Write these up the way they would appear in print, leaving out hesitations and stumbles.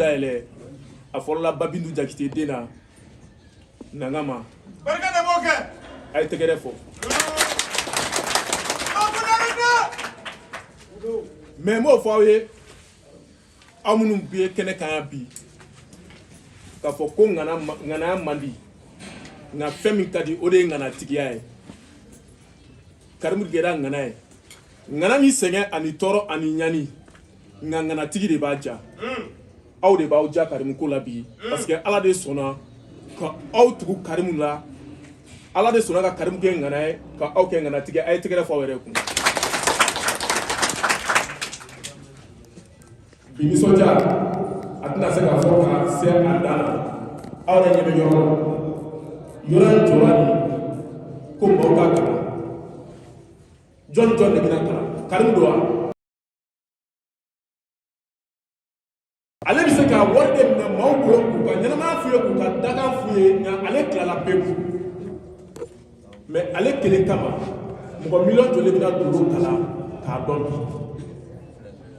Daele, a fɔlɔla Babindu Jakite den na Nangama. Barika de b'o kɛ. A ye tɛgɛrɛ fɔ. Mais n b'o fɔ aw ye aw minnu bɛ kɛnɛ kan yan bi k'a fɔ ko ŋanaya man di nka fɛn min ka di o de ye ŋanatigiya ye. Karimu kɛra ŋana ye. Ŋana min sɛgɛn ani tɔɔrɔ ani ɲani nka ŋanatigi de b'a ja. Aw de b'aw ja Karimu ko la bi parce que Ala de sɔnna ka aw tugu Karimu la. Ala de sɔnna ka Karimu kɛ ŋana ye ka aw kɛ ŋanatigi ye. A ye tɛgɛrɛ fɔ aw yɛrɛ kun. Bi nisɔndiya a tɛna se ka fɔ ka se a dan na. Aw yɛrɛ ɲɛ bɛ yɔrɔ la. Yɔrɔ in jɔra de ko maaw ka kalan. Jɔn de bɛna kalan. Karimu don wa? Ale bɛ se ka wari de minɛ maaw bolo k'u ka ɲɛnamaya f'u ye k'u ka dakan f'u ye nka ale tilala pewu. Mais ale kelen kama mɔgɔ miliyɔn joli bɛna dolo kalan k'a dɔn bi.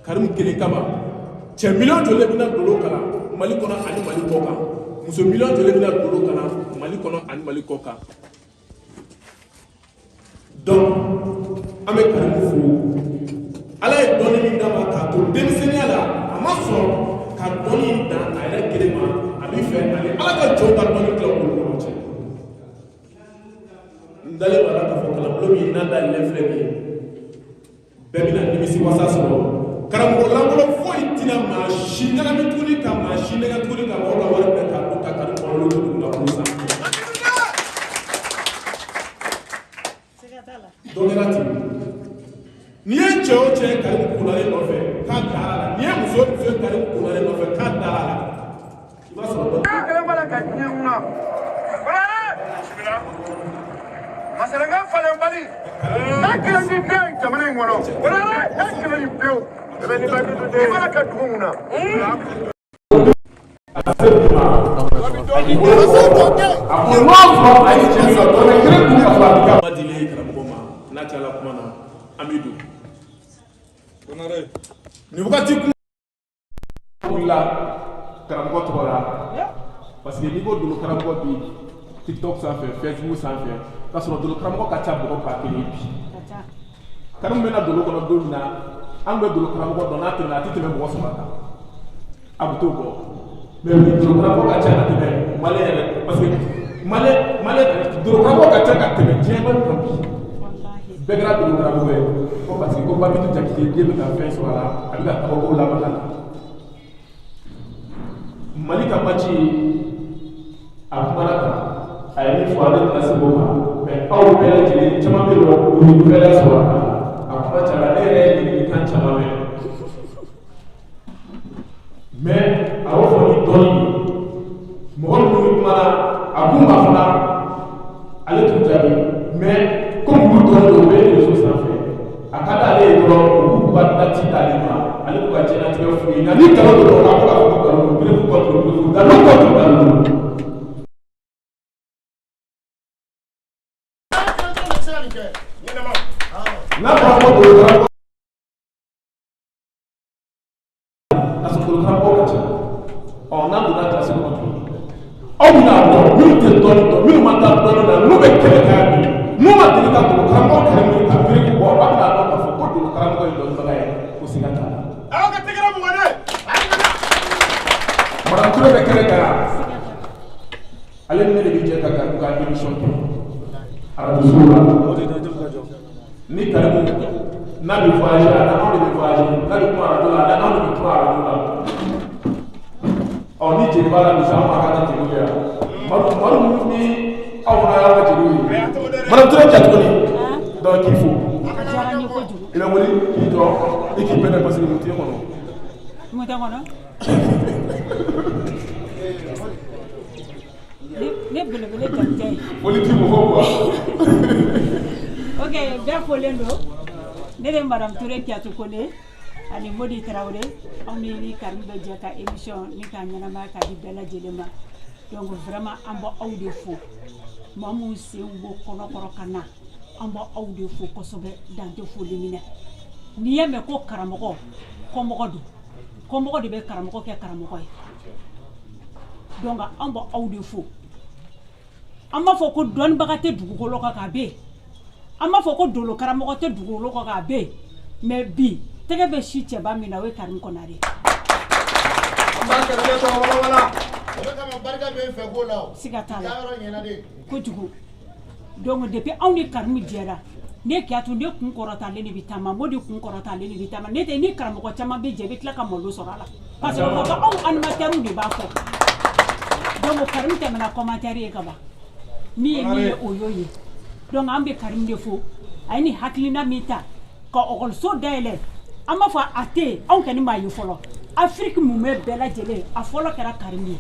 Karimu kelen kama cɛ miliyɔn joli bɛna dolo kalan Mali kɔnɔ ani Mali kɔ kan. Muso miliyɔn joli bɛna dolo kalan Mali kɔnɔ ani Mali kɔ kan. Donc an bɛ Karimu fo. Ala ye dɔnni min d'a ma k'a to denmisɛnniya la a ma sɔn ka dɔnni dan a yɛrɛ kelen ma a b'i fɛ ale Ala ka jɔnw ka dɔnni tila olu ɲɔgɔn cɛ. N dalen b'a la k'a fɔ kalanbolo min n'an dalen filɛ nin ye bɛɛ bɛna nimisi wasa sɔrɔ. Karamɔgɔ lankolon foyi tɛna maa si ɲagami tuguni ka maa si nɛgɛ tuguni ka mɔgɔw ka wari bɛɛ ta k'u ta Karimu kɔnɔ olu ka k'u san. Dɔ kɛra ten. N'i ye cɛ o cɛ ye Karimu kunalen nɔfɛ k'a dara la n'i ye muso o muso ye Karimu kunalen nɔfɛ k'a dara la i b'a sɔrɔ dɔ. Kelen b'a la ka diɲɛ kunna. Masarengan falen bali. N'a kelen ni den jamana in kɔnɔ. N'a kelen ni pewu. I b'a ka dugu mun na. N'a cɛla kuma na an bɛ don. Nin wagati wulila karamɔgɔ tɔgɔ la parce que n'i ko dolo karamɔgɔ bi TikTok sanfɛ Facebook sanfɛ k'a sɔrɔ dolo karamɔgɔ ka ca mɔgɔ 1000 bi. Karimu bɛna dolo kɔnɔ don min na an bɛ dolo karamɔgɔ dɔn n'a tɛmɛ a tɛ tɛmɛ mɔgɔ 3 kan. A bɛ t'o bɔ. Mais dolo karamɔgɔ ka ca ka tɛmɛ Malien yɛrɛ parce que Malien dolo karamɔgɔ ka ca ka tɛmɛ diɲɛ kan bi. Bɛɛ kɛra dolo karamɔgɔ ye ko parce que ko Babindu Jakite den bɛ ka fɛn sɔrɔ a la a bɛ ka kabako laban na. Mali ka maci a kumana kan a ye min fɔ ale tɛna se k'o kan mais aw bɛɛ lajɛlen caman bɛ yen nɔ u ye gouvernement sɔrɔ a kan a kuma cayara ne yɛrɛ ye ɲininkalikan caman mɛn mais a y'o fɔ ni dɔnni ye mɔgɔ minnu bɛ kumana a kun b'a fana ale t'u jaabi mais comme olu dɔnni don u bɛ réseau sanfɛ a ka d'ale ye dɔrɔn u b'u ka dati d'ale ma ale b'u ka diɲɛlatigɛ f'u ye nka ni nkalon don dɔrɔn a bɛ k'a fɔ ko nkalon don berefu kɔtun berefu nkalon kɔtun nkalon don. N'a fɔra ko dolo karamɔgɔ a sɔrɔ dolo karamɔgɔ ka ca n'a donna kilasi kɔnɔ tun aw bɛna dɔn minnu tɛ dɔnni dɔn minnu ma taa dɔnni na n'u bɛ kɛlɛ k'a bi n'u ma deli ka dolo karamɔgɔ Karimu ka biriki bɔ a bɛna dɔn k'a fɔ ko dolo karamɔgɔ ye dɔnnibaga ye ko siga t'a la. Aw ka tɛgɛrɛ mugan dɛ. Madame Touré bɛ kɛlɛ kɛ yan ale ni ne de bɛ jɛ ka Karimu ka émission kɛ arajosow la ni Karimu n'a bɛ voyager a la anw de bɛ voyager n'a bɛ kuma arajo la a la anw de bɛ kuma arajo la ni jeliba la bisa anw ma k'a ka jeliw ye yan Madu ni aw fana y'aw ka jeliw ye Madame Touré jɛ tuguni donc k'i fo i bɛ wuli k'i jɔ i k'i bɛn parce que mutu ye kɔnɔ. Mutu kɔnɔ. Ne belebele jamujan ye. Foli ti mɔgɔw quoi. Ok, bɛɛ folen don. Ne de ye Madame Touré Kiyatu Kone ani Modi Tarawele. Anw ni Karimu bɛ jɛ ka émission ni k'a ɲɛnamaya k'a di bɛɛ lajɛlen ma. Donc vraiment an bɛ aw de fo. Maa minnu sen bɔ kɔnɔkɔrɔ ka na. An bɛ aw de fo kosɛbɛ dan tɛ foli min na. N'i y'a mɛn ko karamɔgɔ, kɔmɔgɔ don. Kɔmɔgɔ de bɛ karamɔgɔ kɛ karamɔgɔ ye. donc an bɔ aw de fo an b'a fɔ ko dɔnnibaga tɛ dugukolo kan k'a bɛ yen an b'a fɔ ko dolo karamɔgɔ tɛ dugukolo kan k'a bɛ yen mais bi tɛgɛ bɛ si cɛba min na o ye Karim Konare siga t'a la kojugu donc depuis anw ni Karim jɛra ne Kiyatu ne kun kɔrɔtalen de bɛ taama Modi kun kɔrɔtalen de bɛ taama ne tɛ ni karamɔgɔ caman bɛ jɛ i bɛ tila ka malo sɔrɔ a la parce que o ka anw animateurs de b'a fɔ donc Karim tɛmɛna commentaire ye ka ban min ye min ye o y'o ye donc an bɛ Karim de fo a ye nin hakilina min ta ka ɔkɔliso dayɛlɛ an b'a fɔ a tɛ yen anw kɔni m'a ye fɔlɔ Afrique mun bɛ bɛɛ lajɛlen a fɔlɔ kɛra Karim ye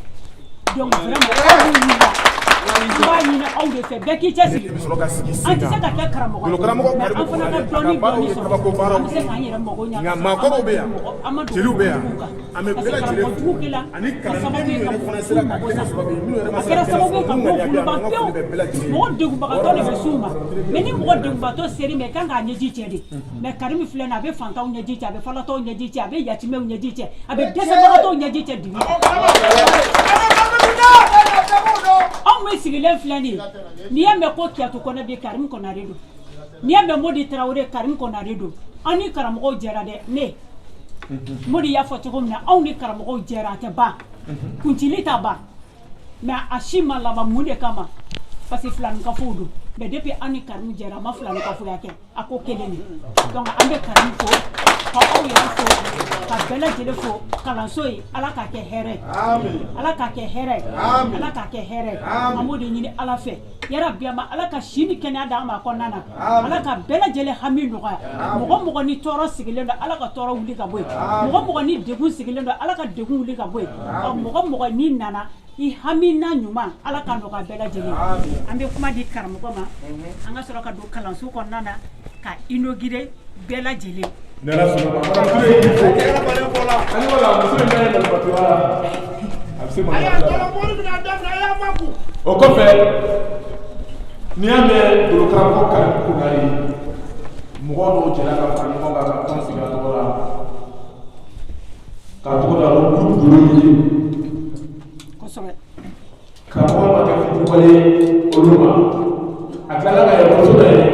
donc vraiment an b'a ɲini aw de fɛ bɛɛ k'i cɛsiri an tɛ se ka kɛ karamɔgɔ mais an fana ka dɔɔni sɔrɔ an bɛ se k'an yɛrɛ mago ɲa an ma don jeliw bɛ yan an bɛ bɛɛ lajɛlen fo ani karamɔgɔ yɛrɛ fana sera ka kɛ sɔrɔ a kɛra sababu ye ka mɔgɔ kuluba pewu mɔgɔ degunbagatɔ de bɛ s'u ma mais ni mɔgɔ degunbatɔ seri mais kan k'a ɲɛji cɛ de mais Karim filɛ nin a bɛ fantanw ɲɛji cɛ a bɛ falatɔw ɲɛji cɛ a bɛ yatimɛw ɲɛji cɛ a bɛ dɛsɛbagatɔw ɲɛji cɛ dibi anw bɛ sigilen filɛ nin ye n'i y'a mɛn ko Kiyatu Kɔnɛ bɛ Karim Konare don n'i y'a mɛn Modi Tarawele Karim Konare don an ni karamɔgɔw jɛra dɛ ne Modi y'a fɔ cogo min na anw ni karamɔgɔw jɛra a tɛ ban kuncili t'a ban mais a si ma laban mun de kama parce que filanikafow don mais depuis an ni Karim jɛra a ma filanikafoya kɛ a ko kelen de donc an bɛ Karim fo ka aw yɛrɛ fo ka bɛɛ lajɛlen fo kalanso ye Ala k'a kɛ hɛrɛ Ala k'a kɛ hɛrɛ Ala k'a kɛ hɛrɛ an b'o de ɲini Ala fɛ yarabi ama Ala ka si ni kɛnɛya d'an ma a kɔnɔna na Ala ka bɛɛ lajɛlen hami nɔgɔya mɔgɔ mɔgɔ ni tɔɔrɔ sigilen don Ala ka tɔɔrɔ wuli ka bɔ yen mɔgɔ mɔgɔ ni degun sigilen don Ala ka degun wuli ka bɔ yen mɔgɔ mɔgɔ ni nana i hamina ɲuman Ala ka nɔgɔya bɛɛ lajɛlen an bɛ kuma di karamɔgɔ ma an ka sɔrɔ ka don kalanso kɔnɔna na ka inaugurer bɛɛ lajɛlen o kɔfɛ n'i y'a mɛn dolokaramɔgɔ Karim Konare mɔgɔ dɔw jɛra ka fara ɲɔgɔn kan ka tɔn sigi a tɔgɔ la k'a tɔgɔ da ko dolo ye kosɛbɛ karamɔgɔ ma kɛ fitiriwale olu ma a tilala ka ekɔliso dɔ yɛlɛ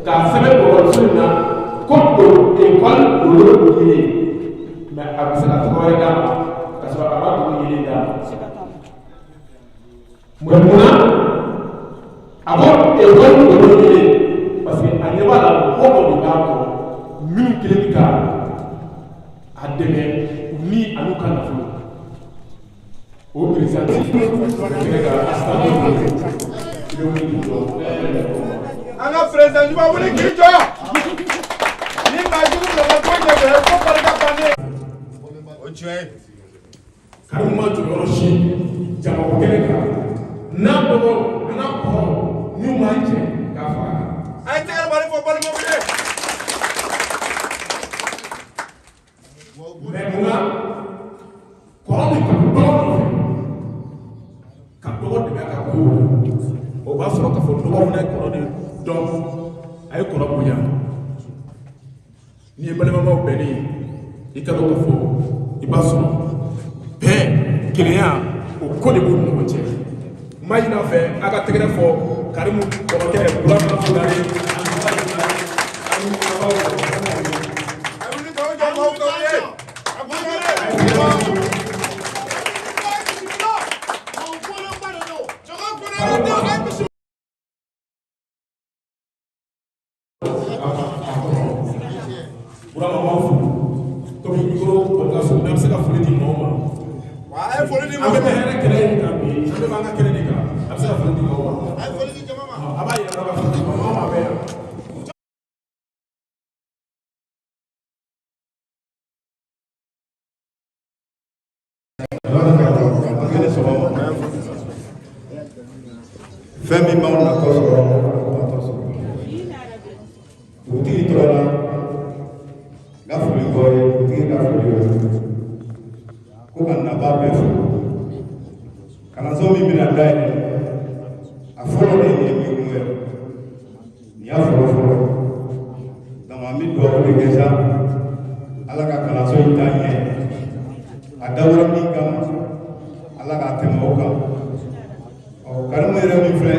k'a sɛbɛn ekɔliso in na ko ekɔli dolo ye mais a bɛ se ka tɔgɔ wɛrɛ d'a ma ka sɔrɔ a ma dugu yelen d'a ma mun na a ko ekɔli dolo ye parce que a ɲɛ b'a la mɔgɔ dɔ de b'a kɔrɔ minnu kelen bɛ ka a dɛmɛ u ni an'u ka nafolo o président an ka président ɲuman wuli k'i jɔ ni maa jugu nana ko ɲɛfɛ ko barika bannen o tiɲɛ ye Karim ma jɔyɔrɔ si jamana kɛnɛ kan n'a dɔgɔ n'a kɔrɔ n'u m'a cɛ k'a faga a ye tɛgɛ mari fɔ balima wuli mais munna kɔrɔ min ka dɔgɔ nɔfɛ ka dɔgɔ dɛmɛ ka ko o b'a sɔrɔ k'a fɔ dɔgɔ fana ye kɔrɔ de dɔn a ye kɔrɔ bonya n'i ye balimamaw bɛnnen i ka dɔn k'a fɔ i b'a sɔrɔ bɛɛ kelenya o ko de b'u ni ɲɔgɔn cɛ ma ɲin'a fɛ a ka tɛgɛrɛ fɔ Karim kɔrɔkɛ Burama Konare Burama b'aw fo comme micro kɔnɔna so n'an bɛ se ka foli di maaw ma wa a ye foli di an bɛ ka hɛrɛ kɛlɛ in kan bi an bɛ b'an ka kɛlɛ de kan a bɛ se ka foli di maaw ma a ye foli di jama ma a b'a yira ka foli di maaw ma bɛ yan fɛn min b'anw na kɔsɔrɔ dugutigi tɔgɔ la n ka foli bɔ ye dugutigi ka foli ye ko ka naba bɛɛ fo kalanso min bɛna dayɛlɛ a fɔlɔ de ye nin ye nin y'a fɔlɔ fɔlɔ donc an bɛ dugawu de kɛ sa Ala ka kalanso in taa ɲɛ a dabɔra min kama karamu yɛrɛ min filɛ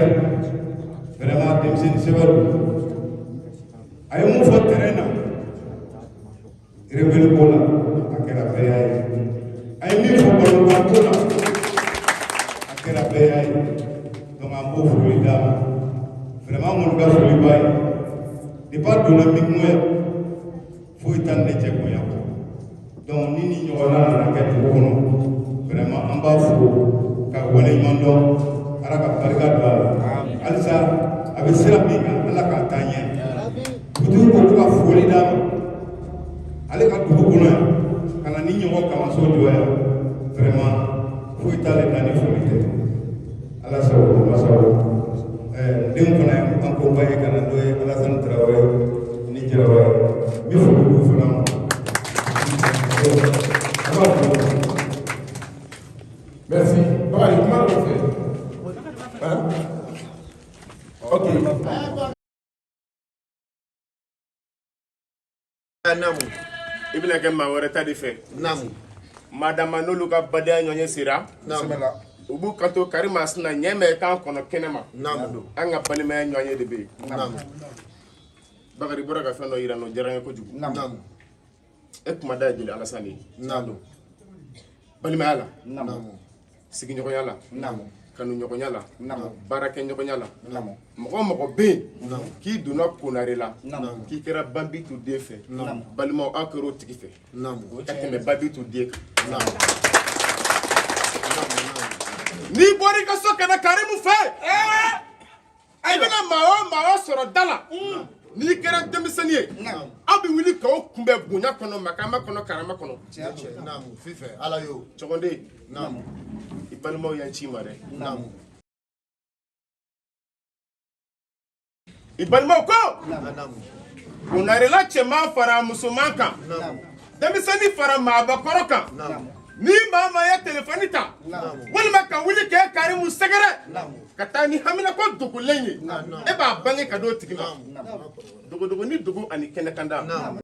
vraiment denmisɛnnin sɛbɛ don a ye mun fɔ terrain na rebelle ko la a kɛra bɛɛ y'a ye a ye min fɔ balontan ko la a kɛra bɛɛ y'a ye donc an b'o foli d'a ma vraiment mun ka foli b'a ye depuis a donna Mikmouer foyi t'an ne cɛ bonya kɔ donc ni ni ɲɔgɔnna nana kɛ dugu kɔnɔ vraiment an b'a fo ka waleɲuman dɔn ala ka barika don a la halisa a bɛ sira min kan ala k'a taa ɲɛ dugutigi ko ko ka foli d'a ma ale ka dugu kɔnɔ yan ka na ni ɲɔgɔn kalanso jɔ yan vraiment foyi t'ale na ni foli tɛ ala sago masago den fana ye an ko ba ye ka na n'o ye Alasani Tarawele ni Jarawa ye n bɛ foli k'u fana ma. Merci. Bakari, comment on fait? Hein? Ok. Namu. Ibina ke ma wɛrɛ ta de fɛ. Namu. Madama n'olu ka badenya ɲɔgɔn sera. Namu. U b'u kanto Karima sina ɲɛmɛ kan kɔnɔ kɛnɛma. Namu. An ka balimaya ɲɔgɔn de bɛ yen. Namu. Bakari bɔra ka fɛn dɔ yira n na o diyara n ye kojugu. Namu. E kuma da ye joli Alasani ye? Namu. Balimaya la. Namu. Sigiɲɔgɔnya la. Namu. Kanuɲɔgɔnya la. Namu. Baarakɛɲɔgɔnya la. Namu. Mɔgɔ o mɔgɔ bɛ yen Namu. k'i donna konare la Namu. k'i kɛra Babitu den fɛ Namu. balimaw aw kɛra o tigi fɛ Namu. ka tɛmɛ Babitu den kan. Namu. N'i bɔra i ka so ka na Karimu fɛ i bɛna maa o maa sɔrɔ da la n'i kɛra denmisɛnnin ye aw bɛ wuli k'aw kunbɛn bonya kɔnɔ makama kɔnɔ karama kɔnɔ. Namu. Fifɛ ala y'o. Cɔgɔnden Namu. i balimaw y'an ci i ma dɛ. Namu. I balimaw ko Namu. konarela cɛman fara musoman kan Namu. denmisɛnnin fara maabakɔrɔ kan Namu. ni maa o maa ye telefɔni ta Namu. walima ka wuli k'e Karimu sɛgɛrɛ Namu. ka taa ni haminako dogolen ye Namu. e b'a bange ka d'o tigi ma Namu. dogodogo ni dogo ani kɛnɛkanda. Namu.